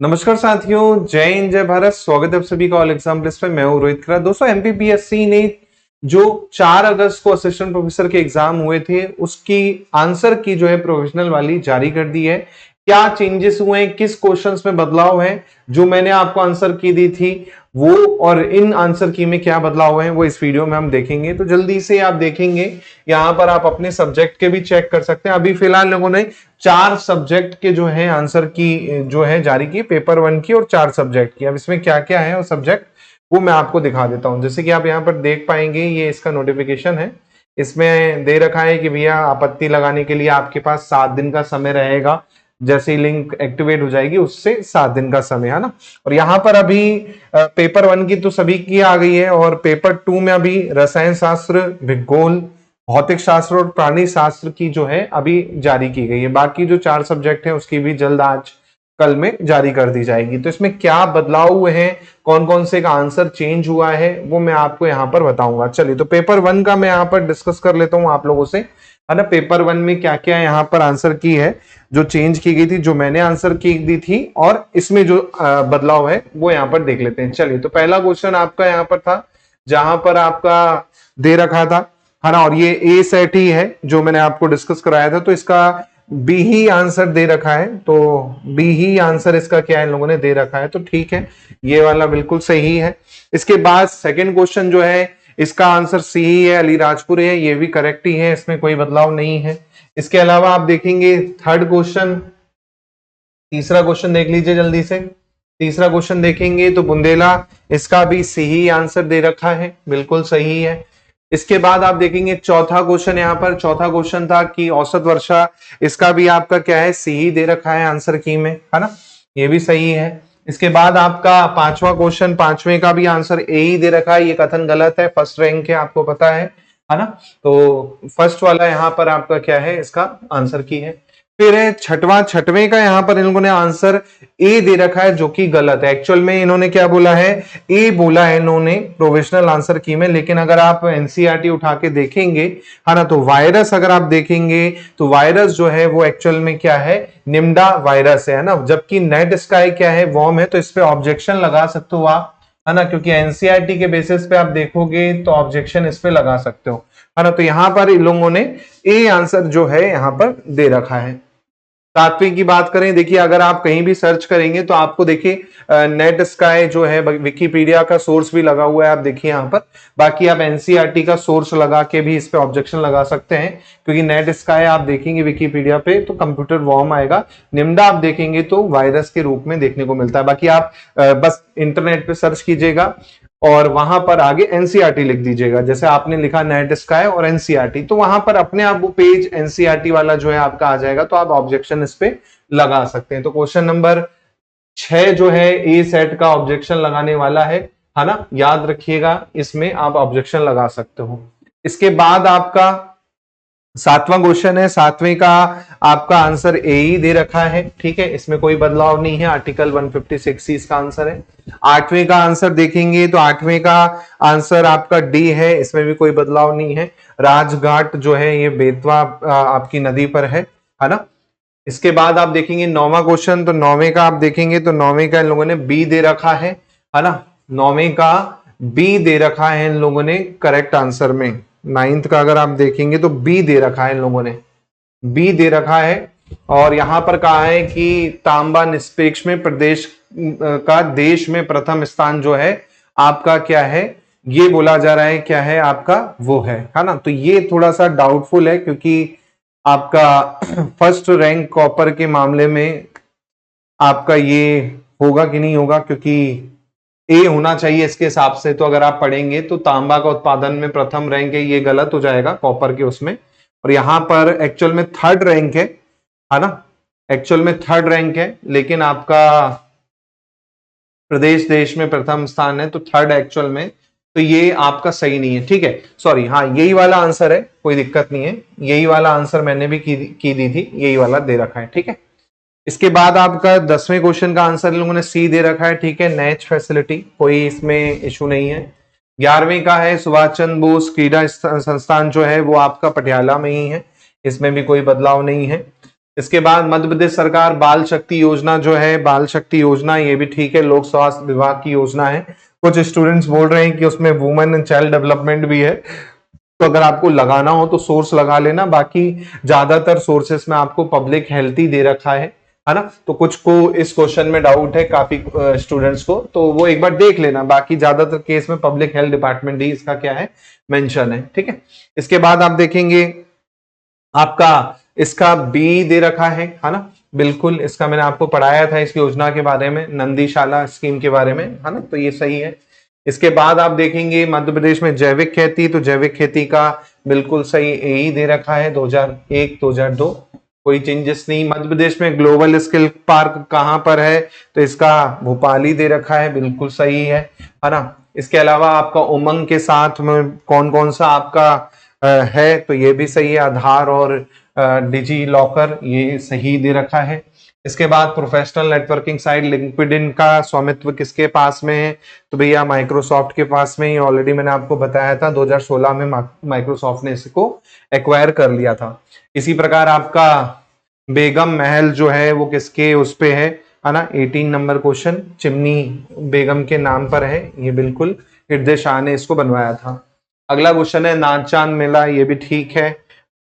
नमस्कार साथियों, जय हिंद जय भारत। स्वागत है आप सभी का ऑल एग्जाम प्लस पे। मैं हूं रोहित खरा। दोस्तों, एमपीपीएससी ने जो 4 अगस्त को असिस्टेंट प्रोफेसर के एग्जाम हुए थे उसकी आंसर की जो है प्रोविजनल वाली जारी कर दी है। क्या चेंजेस हुए हैं, किस क्वेश्चंस में बदलाव है, जो मैंने आपको आंसर की दी थी वो और इन आंसर की में क्या बदलाव है वो इस वीडियो में हम देखेंगे। तो जल्दी से आप देखेंगे, यहां पर आप अपने सब्जेक्ट के भी चेक कर सकते हैं। अभी फिलहाल लोगों ने 4 सब्जेक्ट के जो है आंसर की जो है जारी की, पेपर 1 की और 4 सब्जेक्ट की। अब इसमें क्या क्या है और सब्जेक्ट वो मैं आपको दिखा देता हूं। जैसे कि आप यहाँ पर देख पाएंगे, ये इसका नोटिफिकेशन है। इसमें दे रखा है कि भैया आपत्ति लगाने के लिए आपके पास 7 दिन का समय रहेगा। जैसे ही लिंक एक्टिवेट हो जाएगी उससे 7 दिन का समय है ना। और यहाँ पर अभी पेपर 1 की तो सभी की आ गई है और पेपर 2 में अभी रसायन शास्त्र, भूगोल, भौतिक शास्त्र और प्राणी शास्त्र की जो है अभी जारी की गई है। बाकी जो 4 सब्जेक्ट है उसकी भी जल्द आज कल में जारी कर दी जाएगी। तो इसमें क्या बदलाव हुए हैं, कौन कौन से का आंसर चेंज हुआ है वो मैं आपको यहाँ पर बताऊंगा। चलिए, तो पेपर 1 का मैं यहाँ पर डिस्कस कर लेता हूँ आप लोगों से, है ना। पेपर 1 में क्या क्या यहाँ पर आंसर की है, जो चेंज की गई थी, जो मैंने आंसर की दी थी, और इसमें जो बदलाव है वो यहाँ पर देख लेते हैं। चलिए, तो पहला क्वेश्चन आपका यहाँ पर था, जहां पर आपका दे रखा था, है ना। और ये ए सेट ही है जो मैंने आपको डिस्कस कराया था, तो इसका बी ही आंसर दे रखा है। तो बी ही आंसर इसका क्या है, इन लोगों ने दे रखा है, तो ठीक है, ये वाला बिल्कुल सही है। इसके बाद सेकंड क्वेश्चन जो है इसका आंसर सी ही है, अलीराजपुर है, ये भी करेक्ट ही है, इसमें कोई बदलाव नहीं है। इसके अलावा आप देखेंगे थर्ड क्वेश्चन, तीसरा क्वेश्चन देख लीजिए जल्दी से। तीसरा क्वेश्चन देखेंगे तो बुंदेला, इसका भी सही आंसर दे रखा है, बिल्कुल सही है। इसके बाद आप देखेंगे चौथा क्वेश्चन, यहाँ पर चौथा क्वेश्चन था कि औसत वर्षा, इसका भी आपका क्या है, सही दे रखा है आंसर की में, है ना, ये भी सही है। इसके बाद आपका पांचवा क्वेश्चन, पांचवें का भी आंसर ए ही दे रखा है, ये कथन गलत है, फर्स्ट रैंक है, आपको पता है ना। तो फर्स्ट वाला यहाँ पर आपका क्या है, इसका आंसर की है। फिर है छठवें का यहाँ पर इन लोगों ने आंसर ए दे रखा है, जो कि गलत है। एक्चुअल में इन्होंने क्या बोला है, ए बोला है इन्होंने प्रोविजनल आंसर की में, लेकिन अगर आप एनसीईआरटी उठा के देखेंगे, है ना, तो वायरस अगर आप देखेंगे तो वायरस जो है वो एक्चुअल में क्या है, निम्डा वायरस है ना। जबकि नेट स्काई क्या है, वॉर्म है। तो इस पे ऑब्जेक्शन लगा सकते हो आप, है ना, क्योंकि एनसीईआरटी के बेसिस पे आप देखोगे तो ऑब्जेक्शन इस पे लगा सकते हो, है ना। तो यहां पर इन लोगों ने ए आंसर जो है यहां पर दे रखा है। सातवीं की बात करें, देखिए अगर आप कहीं भी सर्च करेंगे तो आपको देखिए नेट स्काई जो है, विकिपीडिया का सोर्स भी लगा हुआ है, आप देखिए यहाँ पर। बाकी आप एनसीईआरटी का सोर्स लगा के भी इस पे ऑब्जेक्शन लगा सकते हैं, क्योंकि नेट स्काई आप देखेंगे विकिपीडिया पे तो कंप्यूटर वॉर्म आएगा, निम्डा आप देखेंगे तो वायरस के रूप में देखने को मिलता है। बाकी आप बस इंटरनेट पे सर्च कीजिएगा और वहां पर आगे एनसीईआरटी लिख दीजिएगा। जैसे आपने लिखा नेट स्काई और एनसीईआरटी, तो वहां पर अपने आप वो पेज एनसीईआरटी वाला जो है आपका आ जाएगा, तो आप ऑब्जेक्शन इस पे लगा सकते हैं। तो क्वेश्चन नंबर 6 जो है ए सेट का ऑब्जेक्शन लगाने वाला है ना, याद रखिएगा, इसमें आप ऑब्जेक्शन लगा सकते हो। इसके बाद आपका सातवां क्वेश्चन है, सातवें का आपका आंसर ए ही दे रखा है, ठीक है, इसमें कोई बदलाव नहीं है, आर्टिकल 156 ही इसका आंसर है। आठवें का आंसर देखेंगे तो आठवें का आंसर आपका डी है, इसमें भी कोई बदलाव नहीं है। राजघाट जो है ये बेतवा आपकी नदी पर है ना। इसके बाद आप देखेंगे नौवां क्वेश्चन, तो नौवें का आप देखेंगे तो नौवें का इन लोगों ने बी दे रखा है ना, नौवें का बी दे रखा है इन लोगों ने करेक्ट आंसर में। नाइन्थ का अगर आप देखेंगे तो बी दे रखा है इन लोगों ने, बी दे रखा है। और यहां पर कहा है कि तांबा निष्पेक्ष में प्रदेश का देश में प्रथम स्थान जो है आपका क्या है, ये बोला जा रहा है क्या है आपका, वो है ना। तो ये थोड़ा सा डाउटफुल है, क्योंकि आपका फर्स्ट रैंक कॉपर के मामले में आपका ये होगा कि नहीं होगा, क्योंकि ए होना चाहिए इसके हिसाब से। तो अगर आप पढ़ेंगे तो तांबा का उत्पादन में प्रथम रैंक है, ये गलत हो जाएगा कॉपर के उसमें। और यहां पर एक्चुअल में थर्ड रैंक है ना, एक्चुअल में थर्ड रैंक है, लेकिन आपका प्रदेश देश में प्रथम स्थान है, तो थर्ड एक्चुअल में, तो ये आपका सही नहीं है, ठीक है, सॉरी, हाँ यही वाला आंसर है, कोई दिक्कत नहीं है, यही वाला आंसर मैंने भी की दी थी, यही वाला दे रखा है, ठीक है। इसके बाद आपका 10वें क्वेश्चन का आंसर लोगों ने सी दे रखा है, ठीक है, नेच फैसिलिटी, कोई इसमें इशू नहीं है। 11वें का है सुभाष चंद्र बोस क्रीडा संस्थान जो है वो आपका पटियाला में ही है, इसमें भी कोई बदलाव नहीं है। इसके बाद मध्य प्रदेश सरकार बाल शक्ति योजना जो है, बाल शक्ति योजना ये भी ठीक है, लोक स्वास्थ्य विभाग की योजना है। कुछ स्टूडेंट्स बोल रहे हैं कि उसमें वुमेन एंड चाइल्ड डेवलपमेंट भी है, तो अगर आपको लगाना हो तो सोर्स लगा लेना, बाकी ज्यादातर सोर्सेस में आपको पब्लिक हेल्थ ही दे रखा है ना। तो कुछ को इस क्वेश्चन में डाउट है, काफी स्टूडेंट्स को, तो वो एक बार देख लेना, बाकी ज्यादातर केस में पब्लिक हेल्थ डिपार्टमेंट ही इसका क्या है, मेंशन है, ठीक है। इसके बाद आप देखेंगे आपका इसका बी दे रखा है ना, बिल्कुल इसका मैंने आपको पढ़ाया था इस योजना के बारे में, नंदीशाला स्कीम के बारे में, है ना, तो ये सही है। इसके बाद आप देखेंगे मध्य प्रदेश में जैविक खेती, तो जैविक खेती का बिल्कुल सही ए ही दे रखा है, 2001 2002, कोई चेंजेस नहीं। मध्य प्रदेश में ग्लोबल स्किल पार्क कहां पर है, तो इसका भोपाल ही दे रखा है, बिल्कुल सही है ना। इसके अलावा आपका उमंग के साथ में कौन कौन सा आपका है, तो ये भी सही है, आधार और डिजी लॉकर ये सही दे रखा है। इसके बाद प्रोफेशनल नेटवर्किंग साइट लिंक्डइन का स्वामित्व किसके पास में है, तो भैया माइक्रोसॉफ्ट के पास में ही, ऑलरेडी मैंने आपको बताया था 2016 में माइक्रोसॉफ्ट ने इसको एक्वायर कर लिया था। इसी प्रकार आपका बेगम महल जो है वो किसके उस पे है ना, 18 नंबर क्वेश्चन, चिमनी बेगम के नाम पर है, ये बिल्कुल हृदय शाह ने इसको बनवाया था। अगला क्वेश्चन है नाच चांद मेला, ये भी ठीक है,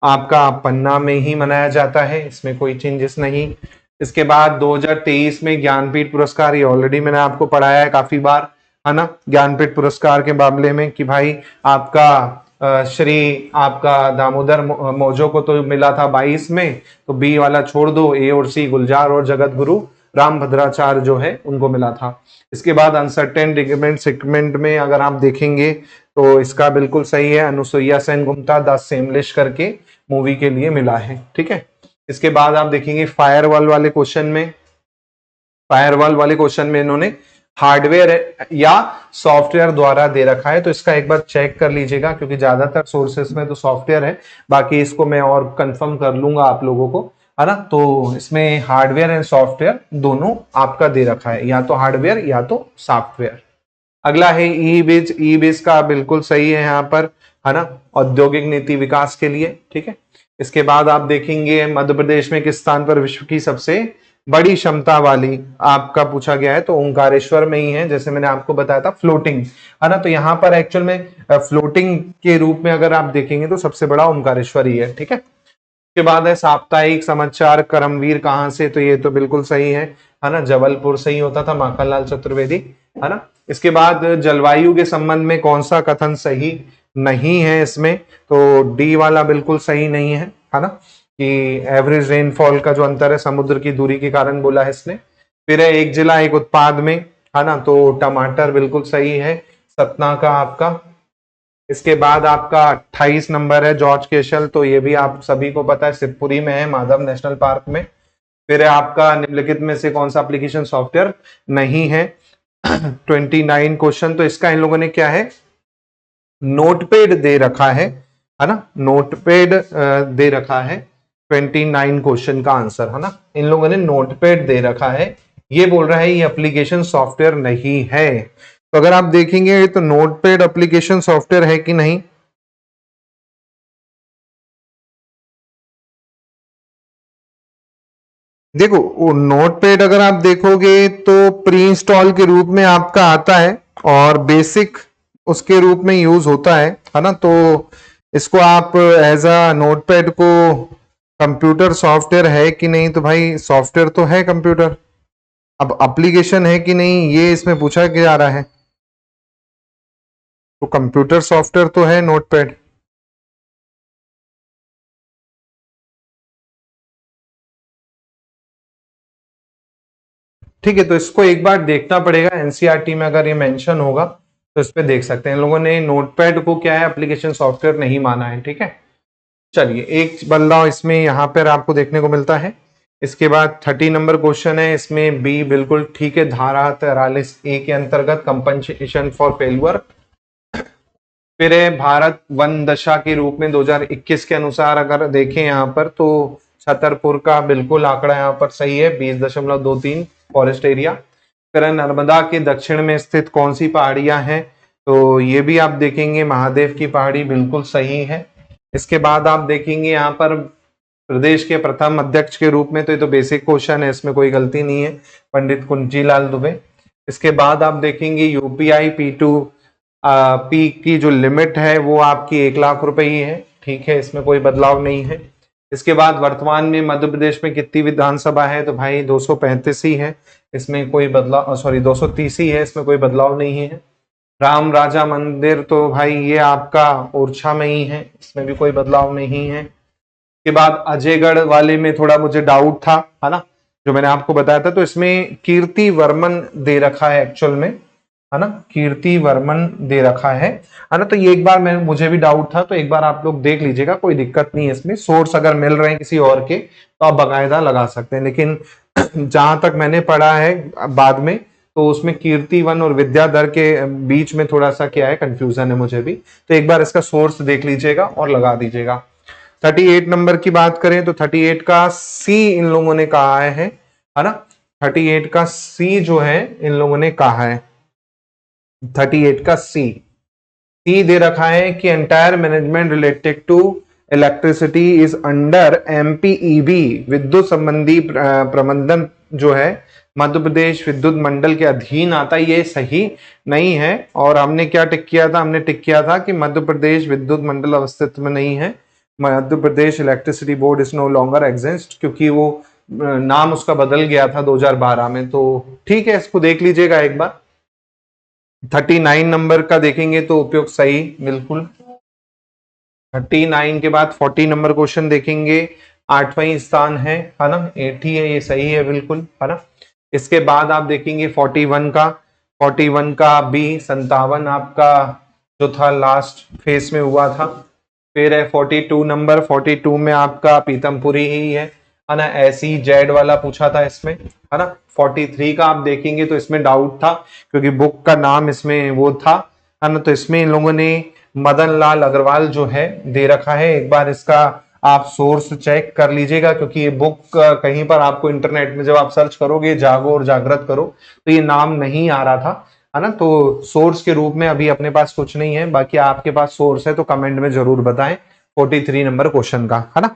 आपका पन्ना में ही मनाया जाता है, इसमें कोई चेंजेस नहीं। इसके बाद 2023 में ज्ञानपीठ पुरस्कार, ये ऑलरेडी मैंने आपको पढ़ाया है काफी बार, है ना, ज्ञानपीठ पुरस्कार के मामले में कि भाई आपका श्री आपका दामोदर मौजो को तो मिला था 22 में, तो बी वाला छोड़ दो, ए और सी गुलजार और जगत गुरु राम भद्राचार्य जो है उनको मिला था। इसके बाद अनसर्टेन रिकमेंड सेगमेंट में अगर आप देखेंगे तो इसका बिल्कुल सही है, अनुसुईया सेन गुप्ता द सेमलिश करके मूवी के लिए मिला है, ठीक है। इसके बाद आप देखेंगे फायरवॉल वाले क्वेश्चन में, फायरवॉल वाले क्वेश्चन में इन्होंने हार्डवेयर या सॉफ्टवेयर द्वारा दे रखा है, तो इसका एक बार चेक कर लीजिएगा, क्योंकि ज्यादातर सोर्सेस में तो सॉफ्टवेयर है, बाकी इसको मैं और कंफर्म कर लूंगा आप लोगों को, है ना। तो इसमें हार्डवेयर एंड सॉफ्टवेयर दोनों आपका दे रखा है, या तो हार्डवेयर या तो सॉफ्टवेयर। अगला है ई बीज, ई बीज का बिल्कुल सही है यहाँ पर, है ना, औद्योगिक नीति विकास के लिए, ठीक है। इसके बाद आप देखेंगे मध्य प्रदेश में किस स्थान पर विश्व की सबसे बड़ी क्षमता वाली आपका पूछा गया है, तो ओंकारेश्वर में ही है, जैसे मैंने आपको बताया था फ्लोटिंग, है ना, तो यहाँ पर एक्चुअल में फ्लोटिंग के रूप में अगर आप देखेंगे तो सबसे बड़ा ओंकारेश्वर ही है, ठीक है। उसके बाद है साप्ताहिक समाचार करमवीर कहाँ से, तो ये तो बिल्कुल सही है ना, जबलपुर से ही होता था, माखनलाल चतुर्वेदी, है ना। इसके बाद जलवायु के संबंध में कौन सा कथन सही नहीं है इसमें, तो डी वाला बिल्कुल सही नहीं है ना, कि एवरेज रेनफॉल का जो अंतर है समुद्र की दूरी के कारण बोला है इसने। फिर है एक जिला एक उत्पाद में, है ना, तो टमाटर बिल्कुल सही है, सतना का आपका। इसके बाद आपका 28 नंबर है जॉर्ज केशल, तो ये भी आप सभी को पता है शिवपुरी में है, माधव नेशनल पार्क में। फिर है आपका निम्नलिखित में से कौन सा एप्लीकेशन सॉफ्टवेयर नहीं है, 29 क्वेश्चन, तो इसका इन लोगों ने क्या है, नोटपैड दे रखा है ना, नोटपैड दे रखा है 29 क्वेश्चन का आंसर, है ना, इन लोगों ने नोटपैड दे रखा है, ये बोल रहा है ये एप्लीकेशन सॉफ्टवेयर नहीं है। तो अगर आप देखेंगे तो नोटपैड एप्लीकेशन सॉफ्टवेयर है कि नहीं, देखो वो नोटपैड अगर आप देखोगे तो प्री इंस्टॉल के रूप में आपका आता है और बेसिक उसके रूप में यूज होता है ना, तो इसको आप एज अ नोटपैड को कंप्यूटर सॉफ्टवेयर है कि नहीं, तो भाई सॉफ्टवेयर तो है कंप्यूटर, अब एप्लीकेशन है कि नहीं ये इसमें पूछा जा रहा है, तो कंप्यूटर सॉफ्टवेयर तो है नोटपैड। ठीक है, तो इसको एक बार देखना पड़ेगा, एनसीईआरटी में अगर ये मेंशन होगा तो इस पे देख सकते हैं, इन लोगों ने नोटपैड को क्या है एप्लीकेशन सॉफ्टवेयर नहीं माना है, ठीक है। चलिए एक बदलाव इसमें यहाँ पर आपको देखने को मिलता है। इसके बाद 30 नंबर क्वेश्चन है, इसमें बी बिल्कुल ठीक है, धारा 43A के अंतर्गत कंपनसेशन फॉर फेल्यूर। फिर है भारत वन दशा के रूप में 2021 के अनुसार अगर देखें यहाँ पर तो छतरपुर का बिल्कुल आंकड़ा यहाँ पर सही है, 20.23 फॉरेस्ट एरिया। फिर नर्मदा के दक्षिण में स्थित कौन सी पहाड़ियां हैं, तो ये भी आप देखेंगे महादेव की पहाड़ी बिल्कुल सही है। इसके बाद आप देखेंगे यहाँ पर प्रदेश के प्रथम अध्यक्ष के रूप में, तो ये तो बेसिक क्वेश्चन है, इसमें कोई गलती नहीं है, पंडित कुंजीलाल दुबे। इसके बाद आप देखेंगे यूपीआई P2P की जो लिमिट है वो आपकी 1 लाख रुपए ही है, ठीक है, इसमें कोई बदलाव नहीं है। इसके बाद वर्तमान में मध्य प्रदेश में कितनी विधानसभा है, तो भाई 235 ही है, इसमें कोई बदलाव, सॉरी 230 ही है, इसमें कोई बदलाव नहीं है। राम राजा मंदिर तो भाई ये आपका ओरछा में ही है, इसमें भी कोई बदलाव नहीं है। के बाद अजयगढ़ वाले में थोड़ा मुझे डाउट था, है ना, जो मैंने आपको बताया था, तो इसमें कीर्ति वर्मन दे रखा है एक्चुअल में, है ना, कीर्ति वर्मन दे रखा है ना, तो ये एक बार मुझे भी डाउट था, तो एक बार आप लोग देख लीजिएगा, कोई दिक्कत नहीं है इसमें, सोर्स अगर मिल रहे हैं किसी और के तो आप बाकायदा लगा सकते हैं, लेकिन जहां तक मैंने पढ़ा है बाद में, तो उसमें कीर्तिवन और विद्याधर के बीच में थोड़ा सा क्या है, कंफ्यूजन है मुझे भी, तो एक बार इसका सोर्स देख लीजिएगा और लगा दीजिएगा। 38 नंबर की बात करें तो 38 का सी इन लोगों ने कहा है ना, 38 का सी जो है इन लोगों ने कहा है, 38 का सी दे रखा है कि entire management related to electricity is under MPEB, विद्युत संबंधी प्रबंधन जो है मध्य प्रदेश विद्युत मंडल के अधीन आता है, ये सही नहीं है। और हमने क्या टिक किया था, हमने टिक किया था कि मध्य प्रदेश विद्युत मंडल अस्तित्व में नहीं है, Madhya Pradesh electricity board is no longer exist, क्योंकि वो नाम उसका बदल गया था 2012 में, तो ठीक है, इसको देख लीजिएगा एक बार। 39 नंबर का देखेंगे तो उपयोग सही, बिल्कुल। 39 के बाद 40 नंबर क्वेश्चन देखेंगे, 8वां स्थान है ना, 80 है, ये सही है बिल्कुल, है ना। इसके बाद आप देखेंगे 41 का बी, 57 आपका जो था लास्ट फेस में हुआ था। फिर है 42 नंबर, 42 में आपका पीतमपुरी ही है ना, ऐसी जेड वाला पूछा था इसमें, है ना। 43 का आप देखेंगे तो इसमें डाउट था, क्योंकि बुक का नाम इसमें वो था, है ना, तो इसमें इन लोगों ने मदन लाल अग्रवाल जो है दे रखा है, एक बार इसका आप सोर्स चेक कर लीजिएगा, क्योंकि ये बुक कहीं पर आपको इंटरनेट में जब आप सर्च करोगे जागो और जागृत करो तो ये नाम नहीं आ रहा था, है ना, तो सोर्स के रूप में अभी अपने पास कुछ नहीं है, बाकी आपके पास सोर्स है तो कमेंट में जरूर बताएं 43 नंबर क्वेश्चन का, है ना।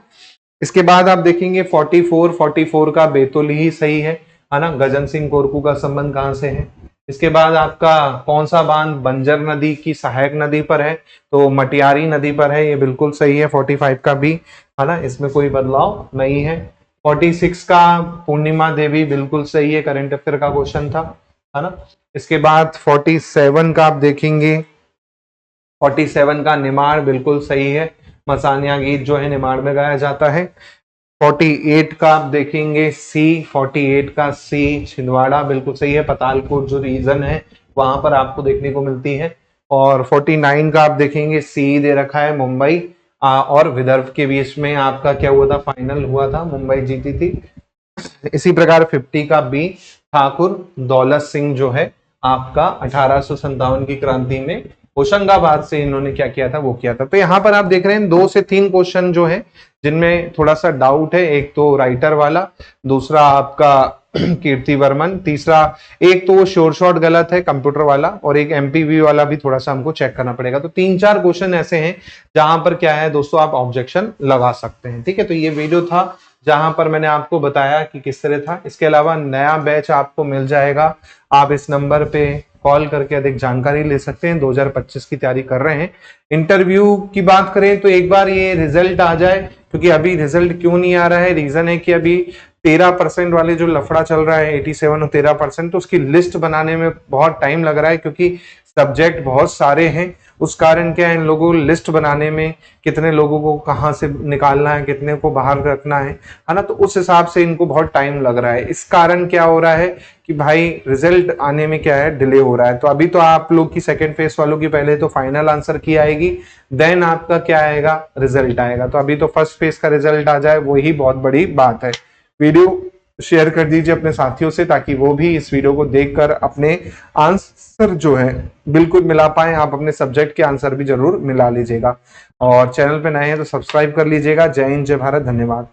इसके बाद आप देखेंगे 44 का बेतुल ही सही है ना, गजन सिंह कोरकू का संबंध कहां से है। इसके बाद आपका कौन सा बांध बंजर नदी की सहायक नदी पर है, तो मटियारी नदी पर है, ये बिल्कुल सही है। 45 का भी, है ना, इसमें कोई बदलाव नहीं है। 46 का पूर्णिमा देवी बिल्कुल सही है, करंट अफेयर का क्वेश्चन था, है ना। इसके बाद 47 का आप देखेंगे, 47 का निमाड़ बिल्कुल सही है, मसानिया गीत जो है निमाड़ में गाया जाता है। 48 का आप देखेंगे सी, 48 का सी छिंदवाड़ा बिल्कुल सही है, पतालकोट जो रीजन है वहां पर आपको देखने को मिलती है। और 49 का आप देखेंगे सी दे रखा है, मुंबई और विदर्भ के बीच में आपका क्या हुआ था, फाइनल हुआ था, मुंबई जीती थी। इसी प्रकार 50 का बी, ठाकुर दौलत सिंह जो है आपका 1857 की क्रांति में होशंगाबाद से इन्होंने क्या किया था, वो किया था। तो यहाँ पर आप देख रहे हैं 2 से 3 क्वेश्चन जो है जिनमें थोड़ा सा डाउट है, एक तो राइटर वाला, दूसरा आपका कीर्ति वर्मन, तीसरा एक तो वो श्योर शॉट गलत है कंप्यूटर वाला, और एक एमपीवी वाला भी थोड़ा सा हमको चेक करना पड़ेगा। तो 3-4 क्वेश्चन ऐसे हैं जहां पर क्या है दोस्तों, आप ऑब्जेक्शन लगा सकते हैं, ठीक है। तो ये वीडियो था जहां पर मैंने आपको बताया कि किस तरह था। इसके अलावा नया बैच आपको मिल जाएगा, आप इस नंबर पे कॉल करके अधिक जानकारी ले सकते हैं। 2025 की तैयारी कर रहे हैं। इंटरव्यू की बात करें तो एक बार ये रिजल्ट आ जाए, क्योंकि अभी रिजल्ट क्यों नहीं आ रहा है, रीजन है कि अभी 13% वाले जो लफड़ा चल रहा है 87 और 13%, तो उसकी लिस्ट बनाने में बहुत टाइम लग रहा है, क्योंकि सब्जेक्ट बहुत सारे हैं। उस कारण क्या है, इन लोगों को लिस्ट बनाने में कितने लोगों को कहाँ से निकालना है, कितने को बाहर रखना है ना, तो उस हिसाब से इनको बहुत टाइम लग रहा है। इस कारण क्या हो रहा है कि भाई रिजल्ट आने में क्या है, डिले हो रहा है। तो अभी तो आप लोग की सेकंड फेज वालों की पहले तो फाइनल आंसर की आएगी, देन आपका क्या आएगा, रिजल्ट आएगा। तो अभी तो फर्स्ट फेज का रिजल्ट आ जाए, वही बहुत बड़ी बात है। वीडियो शेयर कर दीजिए अपने साथियों से, ताकि वो भी इस वीडियो को देखकर अपने आंसर जो है बिल्कुल मिला पाए। आप अपने सब्जेक्ट के आंसर भी जरूर मिला लीजिएगा, और चैनल पे नए हैं तो सब्सक्राइब कर लीजिएगा। जय हिंद, जय भारत, धन्यवाद।